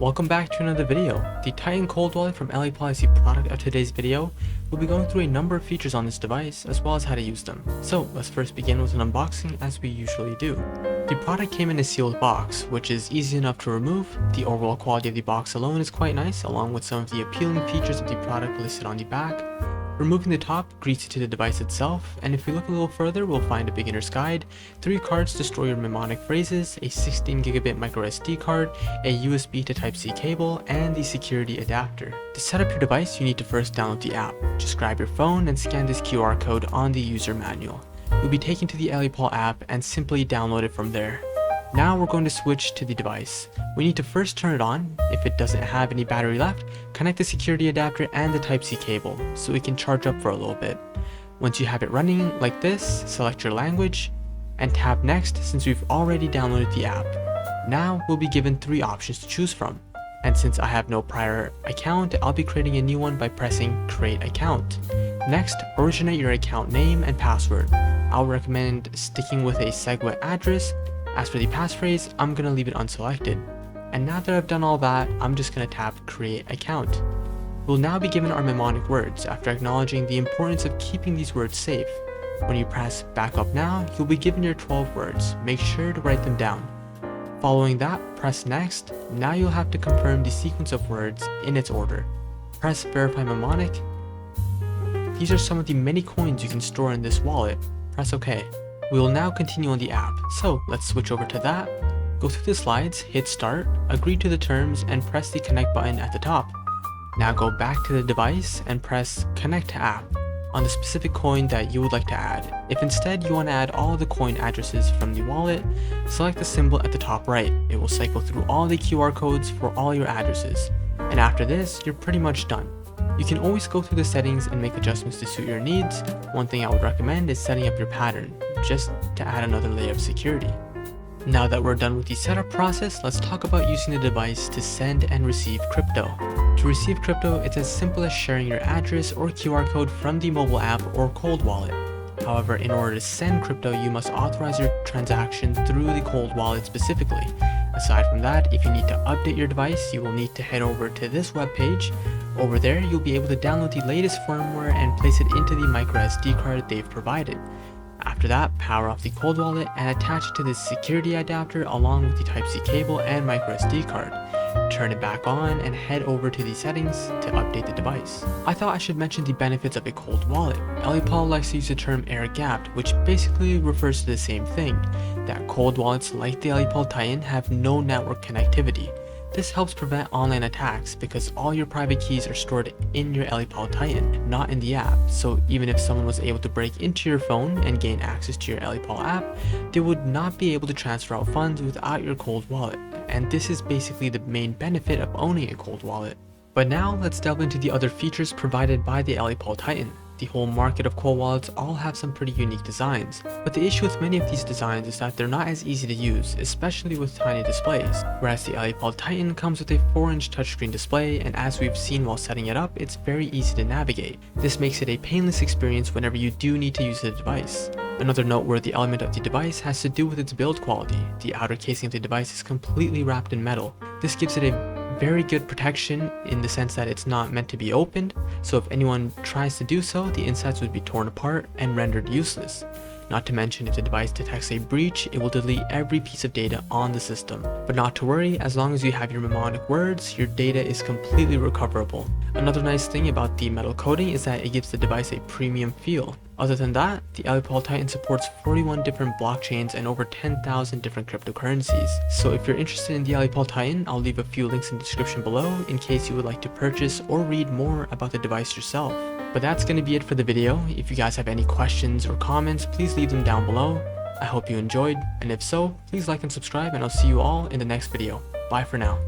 Welcome back to another video. The Titan Cold Wallet from ELLIPAL is the product of today's video. We'll be going through a number of features on this device as well as how to use them. So let's first begin with an unboxing as we usually do. The product came in a sealed box, which is easy enough to remove. The overall quality of the box alone is quite nice, along with some of the appealing features of the product listed on the back. Removing the top greets you to the device itself, and if we look a little further, we'll find a beginner's guide, 3 cards to store your mnemonic phrases, a 16GB microSD card, a USB to Type-C cable, and the security adapter. To set up your device, you need to first download the app. Just grab your phone and scan this QR code on the user manual. You'll be taken to the ELLIPAL app and simply download it from there. Now we're going to switch to the device. We need to first turn it on. If it doesn't have any battery left, connect the security adapter and the Type-C cable so it can charge up for a little bit. Once you have it running like this, select your language and tap next since we've already downloaded the app. Now we'll be given 3 options to choose from. And since I have no prior account, I'll be creating a new one by pressing create account. Next, originate your account name and password. I'll recommend sticking with a SegWit address. As for the passphrase, I'm gonna leave it unselected. And now that I've done all that, I'm just gonna tap create account. We'll now be given our mnemonic words after acknowledging the importance of keeping these words safe. When you press back up now, you'll be given your 12 words. Make sure to write them down. Following that, press next. Now you'll have to confirm the sequence of words in its order. Press verify mnemonic. These are some of the many coins you can store in this wallet. Press OK. We will now continue on the app, so let's switch over to that. Go through the slides, hit start, agree to the terms, and press the connect button at the top. Now go back to the device and press connect to app on the specific coin that you would like to add. If instead you want to add all the coin addresses from the wallet, select the symbol at the top right. It will cycle through all the QR codes for all your addresses. And after this, you're pretty much done. You can always go through the settings and make adjustments to suit your needs. One thing I would recommend is setting up your pattern, just to add another layer of security. Now that we're done with the setup process, let's talk about using the device to send and receive crypto. To receive crypto, it's as simple as sharing your address or QR code from the mobile app or cold wallet. However, in order to send crypto, you must authorize your transaction through the cold wallet specifically. Aside from that, if you need to update your device, you will need to head over to this webpage. Over there, you'll be able to download the latest firmware and place it into the microSD card they've provided. After that, power off the cold wallet and attach it to the security adapter along with the Type-C cable and microSD card. Turn it back on and head over to the settings to update the device. I thought I should mention the benefits of a cold wallet. ELLIPAL likes to use the term air-gapped, which basically refers to the same thing, that cold wallets like the ELLIPAL Titan have no network connectivity. This helps prevent online attacks because all your private keys are stored in your ELLIPAL Titan, not in the app. So even if someone was able to break into your phone and gain access to your ELLIPAL app, they would not be able to transfer out funds without your cold wallet. And this is basically the main benefit of owning a cold wallet. But now let's delve into the other features provided by the ELLIPAL Titan. The whole market of cold wallets all have some pretty unique designs, but the issue with many of these designs is that they're not as easy to use, especially with tiny displays. Whereas the ELLIPAL Titan comes with a 4-inch touchscreen display, and as we've seen while setting it up, it's very easy to navigate. This makes it a painless experience whenever you do need to use the device. Another noteworthy element of the device has to do with its build quality. The outer casing of the device is completely wrapped in metal. This gives it a very good protection in the sense that it's not meant to be opened, so if anyone tries to do so, the insides would be torn apart and rendered useless. Not to mention, if the device detects a breach, it will delete every piece of data on the system. But not to worry, as long as you have your mnemonic words, your data is completely recoverable. Another nice thing about the metal coating is that it gives the device a premium feel. Other than that, the ELLIPAL Titan supports 41 different blockchains and over 10,000 different cryptocurrencies. So if you're interested in the ELLIPAL Titan, I'll leave a few links in the description below in case you would like to purchase or read more about the device yourself. But that's going to be it for the video. If you guys have any questions or comments, please leave them down below. I hope you enjoyed, and if so, please like and subscribe, and I'll see you all in the next video. Bye for now.